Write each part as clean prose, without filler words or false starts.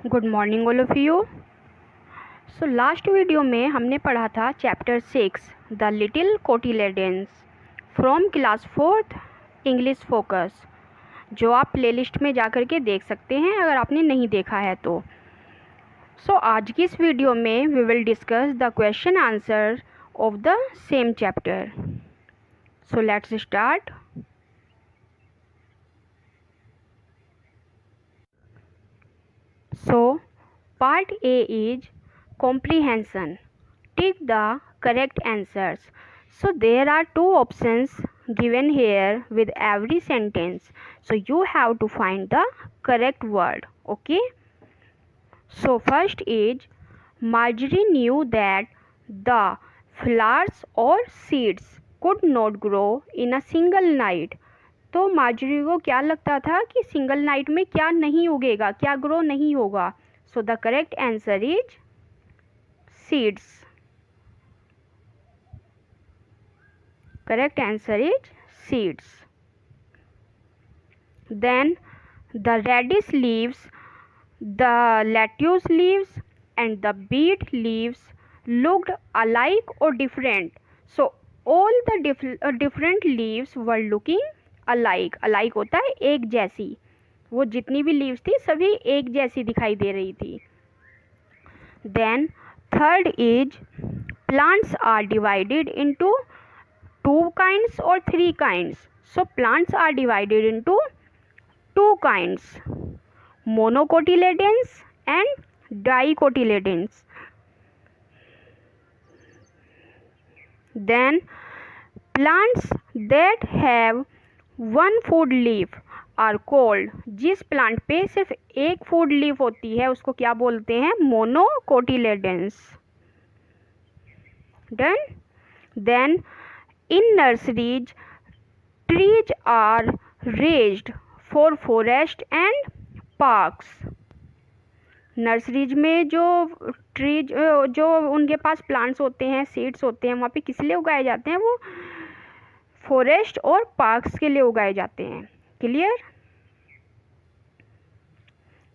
Good morning all of you. So last video में हमने पढ़ा था chapter 6 the little cotyledons from class 4th English focus, जो आप प्लेलिस्ट में जा कर के देख सकते हैं अगर आपने नहीं देखा है तो। सो आज की इस वीडियो में we will discuss the question answer of the same chapter. So let's start. So, part A is comprehension. Tick the correct answers. So, there are two options given here with every sentence. So, you have to find the correct word. Okay. So, first is Marjorie knew that the flowers or seeds could not grow in a single night. तो Marjorie को क्या लगता था कि single night में क्या नहीं उगेगा, क्या ग्रो नहीं होगा। So the correct answer is seeds. Correct answer is seeds. Then the radish leaves, the lettuce leaves and the beet leaves looked alike or different. So all the different leaves were looking alike. Alike होता है एक जैसी, वो जितनी भी leaves थी सभी एक जैसी दिखाई दे रही थी। Then third is plants are divided into 2 kinds or 3 kinds. So plants are divided into 2 kinds, monocotyledons and dicotyledons. Then plants that have one food leaf are called. जिस प्लांट पे सिर्फ एक फूड लीफ होती है उसको क्या बोलते हैं? Monocotyledons. Done. Then in nurseries trees are raised for forest and parks. Nurseries में जो ट्रीज जो उनके पास प्लांट्स होते हैं, सीड्स होते हैं, वहाँ पे किस लिए उगाए जाते हैं? वो फॉरेस्ट और पार्क्स के लिए उगाए जाते हैं। Clear?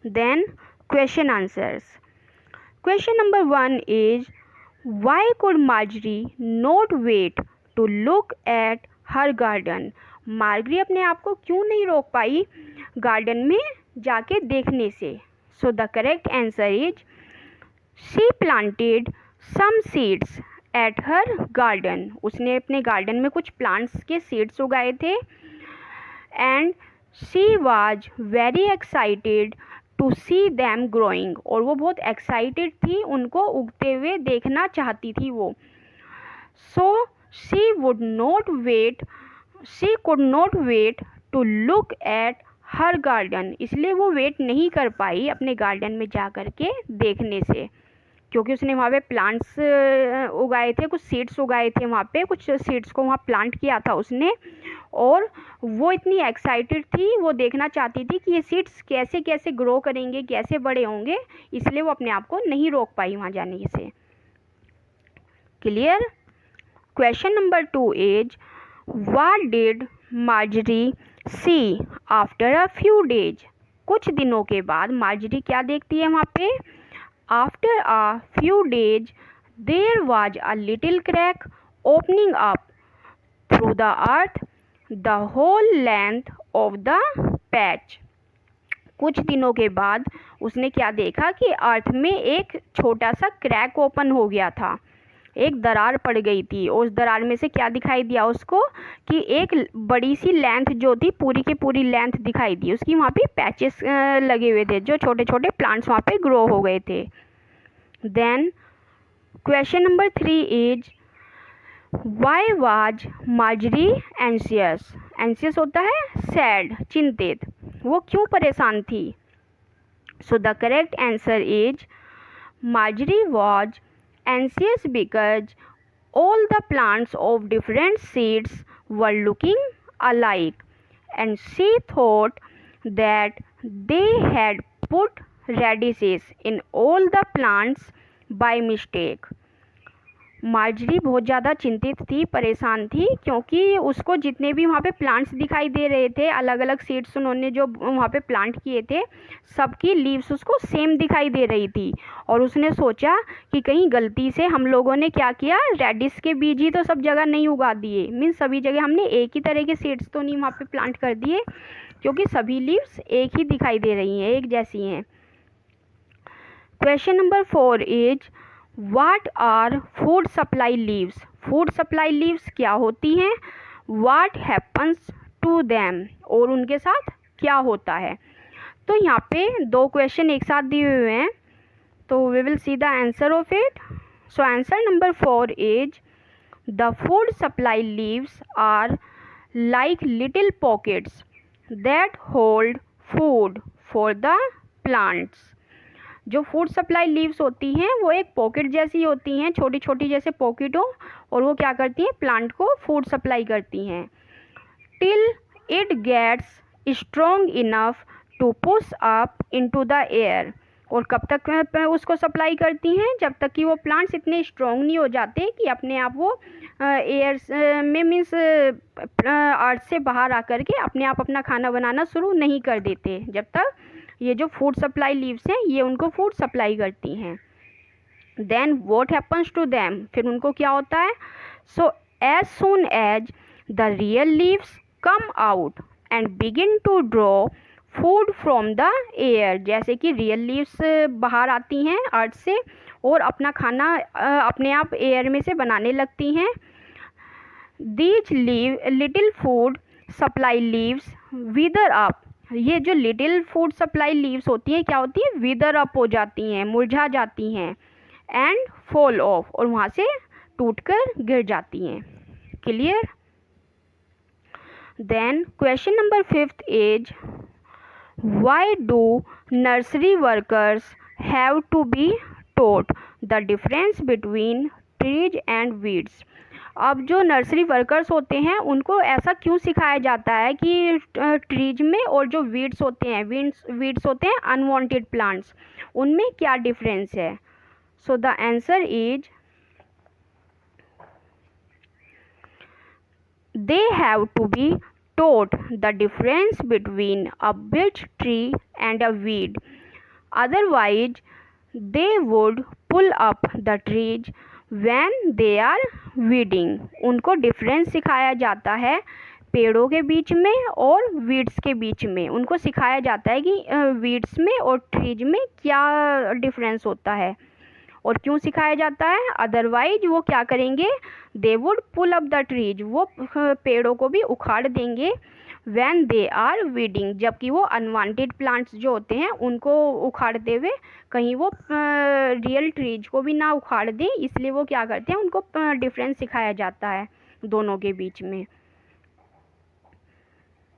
Then question answers. Question number 1 is why could Marjorie not wait to look at her garden. Marjorie अपने आप को क्यों नहीं रोक पाई गार्डन में जाके देखने से? So the correct answer is she planted some seeds at her garden. उसने अपने गार्डन में कुछ प्लांट्स के सीड्स उगाए थे। And she was very excited to see them growing. और वो बहुत एक्साइटेड थी, उनको उगते हुए देखना चाहती थी वो। So she could not wait to look at her garden. इसलिए वो वेट नहीं कर पाई अपने गार्डन में जा कर के देखने से, क्योंकि उसने वहाँ पे प्लांट्स उगाए थे, कुछ सीड्स उगाए थे वहाँ पे, कुछ सीड्स को वहाँ प्लांट किया था उसने। और वो इतनी एक्साइटेड थी, वो देखना चाहती थी कि ये सीड्स कैसे कैसे ग्रो करेंगे, कैसे बड़े होंगे, इसलिए वो अपने आप को नहीं रोक पाई वहाँ जाने से। Clear? Question number 2 is what did Marjorie see after a few days. कुछ दिनों के बाद मार्जरी क्या देखती है वहाँ पे? After a few days, there was a little crack opening up through the earth the whole length of the patch. कुछ दिनों के बाद उसने क्या देखा कि अर्थ में एक छोटा सा क्रैक ओपन हो गया था, एक दरार पड़ गई थी। उस दरार में से क्या दिखाई दिया उसको कि एक बड़ी सी लेंथ जो थी, पूरी की पूरी लेंथ दिखाई दी उसकी। वहाँ पे पैचेस लगे हुए थे, जो छोटे छोटे प्लांट्स वहाँ पे ग्रो हो गए थे। Then question number 3 is why was Marjorie anxious. Anxious होता है सैड, चिंतित। वो क्यों परेशान थी? So the correct answer is Marjorie was anxious because all the plants of different seeds were looking alike and she thought that they had put radishes in all the plants by mistake. Marjorie बहुत ज़्यादा चिंतित थी, परेशान थी, क्योंकि उसको जितने भी वहाँ पे प्लांट्स दिखाई दे रहे थे, अलग अलग सीड्स उन्होंने जो वहाँ पे प्लांट किए थे, सबकी लीव्स उसको सेम दिखाई दे रही थी। और उसने सोचा कि कहीं गलती से हम लोगों ने क्या किया, रेडिश के बीज ही तो सब जगह नहीं उगा दिए, मीन्स सभी जगह हमने एक ही तरह के सीड्स तो नहीं वहाँ पे प्लांट कर दिए, क्योंकि सभी लीव्स एक ही दिखाई दे रही हैं, एक जैसी हैं। Question number 4 is what are food supply leaves. Food supply leaves क्या होती हैं, व्हाट हैपन्स टू देम, और उनके साथ क्या होता है। तो यहाँ पे 2 क्वेश्चन एक साथ दिए हुए हैं, तो we will see the answer of it. So answer number 4 is the food supply leaves are like little pockets that hold food for the plants. जो फूड सप्लाई लीव्स होती हैं वो एक पॉकेट जैसी होती हैं, छोटी छोटी जैसे पॉकेट हो, और वो क्या करती हैं, प्लांट को फूड सप्लाई करती हैं। Till it gets strong enough to push up into the air. और कब तक उसको सप्लाई करती हैं, जब तक कि वो प्लांट्स इतने स्ट्रॉन्ग नहीं हो जाते कि अपने आप वो एयर में मीन्स अर्थ से बाहर आकर के अपने आप अपना खाना बनाना शुरू नहीं कर देते, जब तक ये जो फूड सप्लाई लीव्स हैं ये उनको फूड सप्लाई करती हैं। Then what happens to them, फिर उनको क्या होता है। So as soon as the real leaves come out and begin to draw food from the air, जैसे कि रियल लीव्स बाहर आती हैं अर्थ से और अपना खाना अपने आप एयर में से बनाने लगती हैं। These little food supply leaves wither up, ये जो लिटिल फूड सप्लाई लीव्स होती हैं क्या होती है, विदर अप हो जाती हैं, मुरझा जाती हैं, एंड फॉल ऑफ, और वहाँ से टूटकर गिर जाती हैं। Clear. Then question number 5 is why do nursery workers have to be taught the difference between trees and weeds. अब जो नर्सरी वर्कर्स होते हैं उनको ऐसा क्यों सिखाया जाता है कि ट्रीज में और जो वीड्स होते हैं, वीड्स होते हैं अनवांटेड प्लांट्स, उनमें क्या डिफरेंस है। सो the answer is they have to be taught the difference between a birch tree and a weed, otherwise they would pull up the trees when they are weeding। उनको difference सिखाया जाता है पेड़ों के बीच में और वीड्स के बीच में, उनको सिखाया जाता है कि वीड्स में और ट्रीज में क्या डिफरेंस होता है और क्यों सिखाया जाता है। अदरवाइज वो क्या करेंगे, they would pull up the trees, वो पेड़ों को भी उखाड़ देंगे, व्हेन दे आर वीडिंग, जबकि वो अनवांटेड प्लांट्स जो होते हैं उनको उखाड़ते हुए कहीं वो रियल ट्रीज को भी ना उखाड़ दें, इसलिए वो क्या करते हैं, उनको डिफरेंस सिखाया जाता है दोनों के बीच में।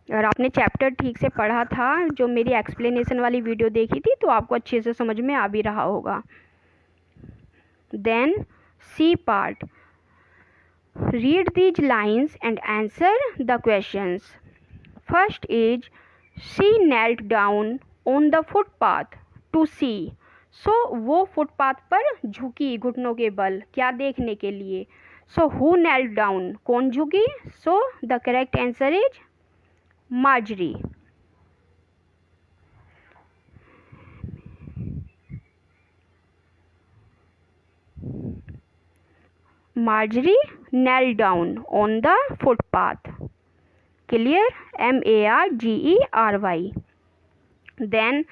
अगर आपने चैप्टर ठीक से पढ़ा था, जो मेरी एक्सप्लेनेशन वाली वीडियो देखी थी, तो आपको अच्छे से समझ में आ भी रहा होगा। Then C part, read these lines and answer the questions. First is she knelt down on the footpath to see. So वो फुटपाथ पर झुकी घुटनों के बल, क्या देखने के लिए। So who knelt down, कौन झुकी। So the correct answer is Marjorie। Marjorie knelt down on the footpath। Clear? Margery। Then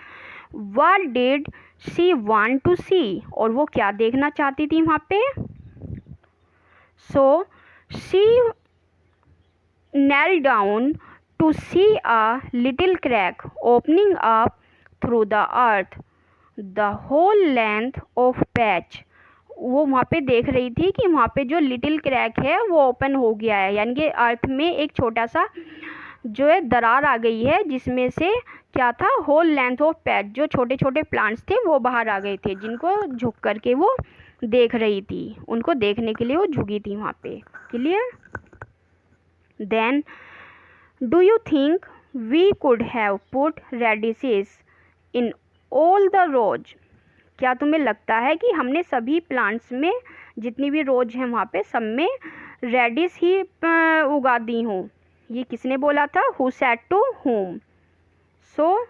what did she want to see, और वो क्या देखना चाहती थी वहाँ पे। So she knelt down to see a little crack opening up through the earth the whole length of patch। वो वहाँ पे देख रही थी कि वहाँ पे जो लिटिल क्रैक है वो ओपन हो गया है, यानी कि अर्थ में एक छोटा सा जो है दरार आ गई है, जिसमें से क्या था, होल लेंथ ऑफ पैच, जो छोटे छोटे प्लांट्स थे वो बाहर आ गए थे, जिनको झुक करके वो देख रही थी, उनको देखने के लिए वो झुकी थी वहाँ पे। Clear. Then do you think we could have put radishes in all the rows. क्या तुम्हें लगता है कि हमने सभी प्लांट्स में जितनी भी रोज हैं वहाँ पे सब में रेडिश ही उगा दी हूँ। ये किसने बोला था? Who said to whom? So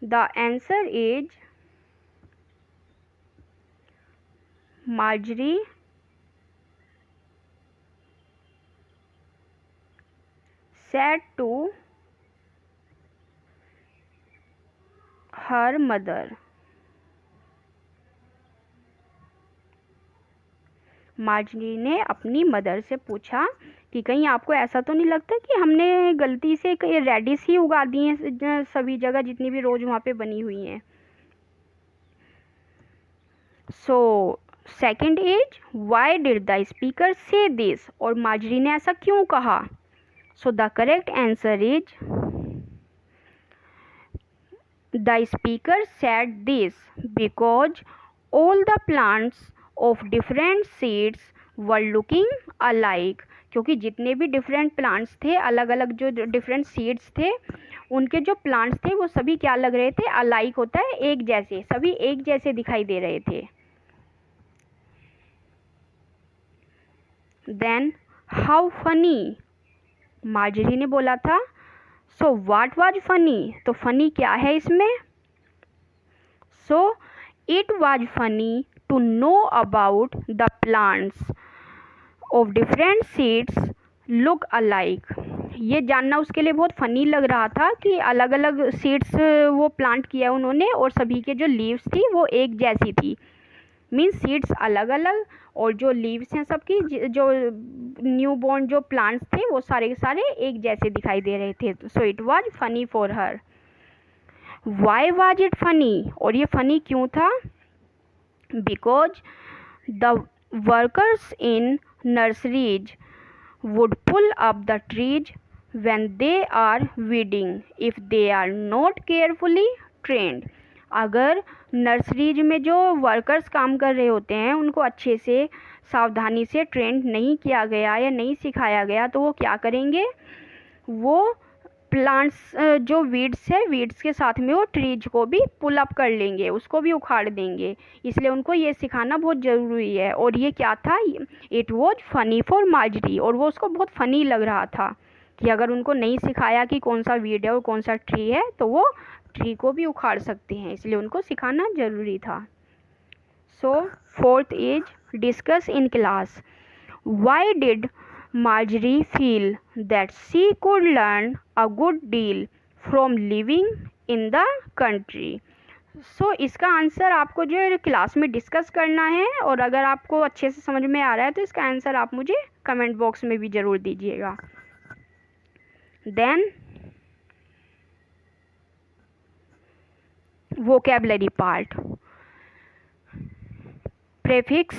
the answer is Marjorie said to her mother. Marjorie ने अपनी मदर से पूछा कि कहीं आपको ऐसा तो नहीं लगता कि हमने गलती से रेडिश ही उगा दी हैं सभी जगह जितनी भी रोज वहाँ पे बनी हुई हैं। So second is why did the speaker से दिस? और मार्जरी ने ऐसा क्यों कहा? सो the correct answer is the speaker said this because all the plants of different seeds were looking alike. क्योंकि जितने भी डिफरेंट प्लांट्स थे, अलग अलग जो डिफरेंट सीड्स थे, उनके जो प्लांट्स थे वो सभी क्या लग रहे थे? अलाइक होता है एक जैसे, सभी एक जैसे दिखाई दे रहे थे। देन हाउ फनी, मार्जरी ने बोला था। So what was funny? तो फनी क्या है इसमें? सो it was funny to know about the plants of different seeds look alike. ये जानना उसके लिए बहुत फनी लग रहा था कि अलग अलग सीड्स वो प्लांट किया उन्होंने और सभी के जो लीव्स थी वो एक जैसी थी। मीन्स सीड्स अलग अलग और जो लीव्स हैं सबकी, जो न्यू बॉर्न जो प्लांट्स थे वो सारे के सारे एक जैसे दिखाई दे रहे थे। So it was funny for her. Why was it funny? और ये फनी क्यों था? Because the workers in nurseries would pull up the trees when they are weeding if they are not carefully trained. अगर nurseries में जो workers काम कर रहे होते हैं उनको अच्छे से सावधानी से ट्रेंड नहीं किया गया या नहीं सिखाया गया तो वो क्या करेंगे? वो प्लांट्स जो वीड्स है, वीड्स के साथ में वो ट्रीज को भी पुल अप कर लेंगे, उसको भी उखाड़ देंगे। इसलिए उनको ये सिखाना बहुत ज़रूरी है। और ये क्या था? It was funny for Marjorie. और वो उसको बहुत फ़नी लग रहा था कि अगर उनको नहीं सिखाया कि कौन सा वीड है और कौन सा ट्री है तो वो ट्री को भी उखाड़ सकते हैं, इसलिए उनको सिखाना ज़रूरी था। So fourth is discuss in class. Why did Marjorie feel that she could learn a good deal from living in the country. सो इसका आंसर आपको जो क्लास में डिस्कस करना है और अगर आपको अच्छे से समझ में आ रहा है तो इसका आंसर आप मुझे कमेंट बॉक्स में भी ज़रूर दीजिएगा। Then vocabulary part. Prefix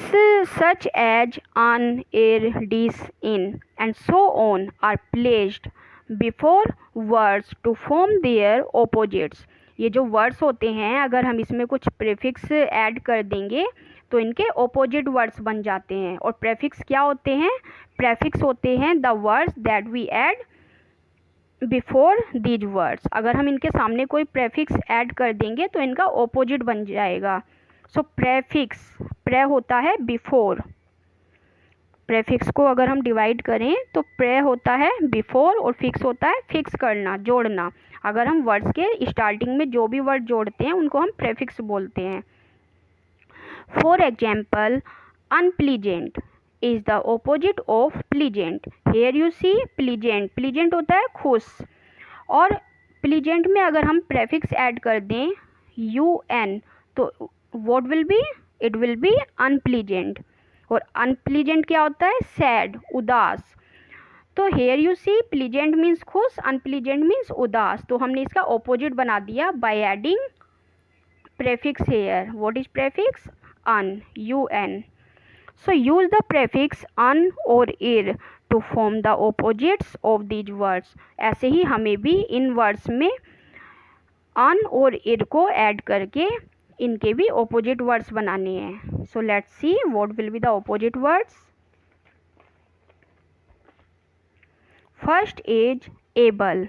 such as an, er, dis, in and so on are placed before words to form their opposites. ये जो वर्ड्स होते हैं अगर हम इसमें कुछ प्रीफिक्स ऐड कर देंगे तो इनके ऑपोजिट वर्ड्स बन जाते हैं। और प्रीफिक्स क्या होते हैं? प्रीफिक्स होते हैं the words that we add before these words. अगर हम इनके सामने कोई प्रीफिक्स ऐड कर देंगे तो इनका ऑपोजिट बन जाएगा। सो प्रेफिक्स, प्रे होता है बिफोर। प्रेफिक्स को अगर हम डिवाइड करें तो प्रे होता है बिफोर और फिक्स होता है फिक्स करना, जोड़ना। अगर हम वर्ड्स के स्टार्टिंग में जो भी वर्ड जोड़ते हैं उनको हम प्रेफिक्स बोलते हैं। For example, unpleasant is the opposite of pleasant. Here you see pleasant, pleasant होता है खुश। और प्लीजेंट में अगर हम प्रेफिक्स ऐड कर दें UN तो what will be? It will be unpleasant. और unpleasant क्या होता है? सैड, उदास। तो here you see pleasant means खुश, unpleasant means उदास। तो हमने इसका opposite बना दिया by adding prefix here. What is prefix? Un, UN. So use the prefix un or ir to form the opposites of these words. ऐसे ही हमें भी इन वर्ड्स में un और ir को ऐड करके इनके भी ऑपोजिट वर्ड्स बनाने हैं। So let's see what will be the opposite words. First is able.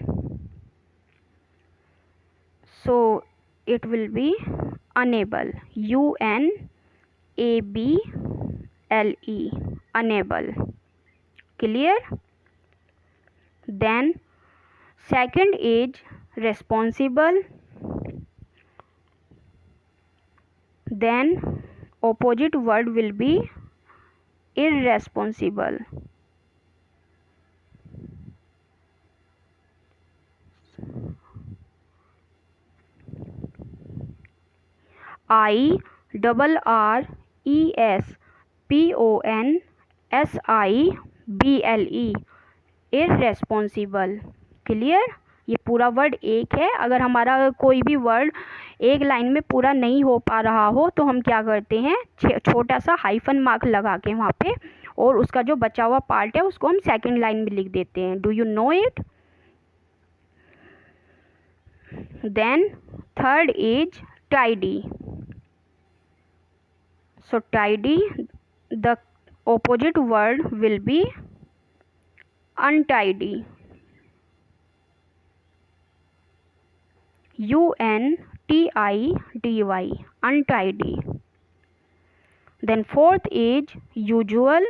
So it will be unable, UNABLE। unable. Clear? Then second is responsible. Then opposite word will be irresponsible. irresponsible, irresponsible. Clear? ये पूरा word एक है. अगर हमारा कोई भी word एक line में पूरा नहीं हो पा रहा हो तो हम क्या करते हैं, छोटा सा हाइफन मार्क लगा के वहाँ पे, और उसका जो बचा हुआ पार्ट है उसको हम सेकंड लाइन में लिख देते हैं. Do you know it? Then third is tidy. So tidy, the opposite word will be untidy. UNTIDY, untidy. Then fourth is usual.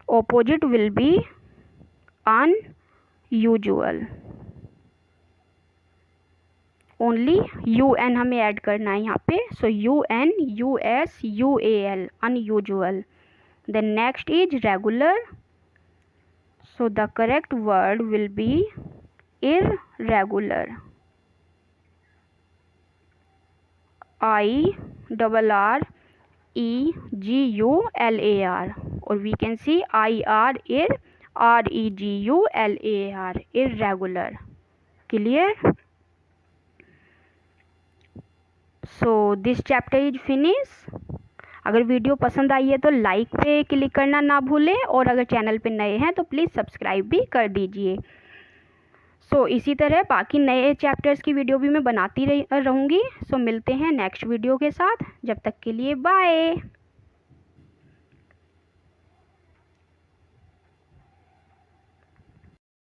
Opposite will be unusual. Only UN हमें add करना है यहाँ पे. So UNUSUAL, unusual. Then next is regular. So the correct word will be irregular. IRREGULAR, or we can see IRREGULAR, irregular. Clear? So this chapter is finish. अगर video पसंद आई है तो लाइक पे क्लिक करना ना भूलें, और अगर चैनल पे नए हैं तो प्लीज़ सब्सक्राइब भी कर दीजिए. सो इसी तरह बाकी नए चैप्टर्स की वीडियो भी मैं बनाती रहूँगी. सो मिलते हैं नेक्स्ट वीडियो के साथ. जब तक के लिए बाय.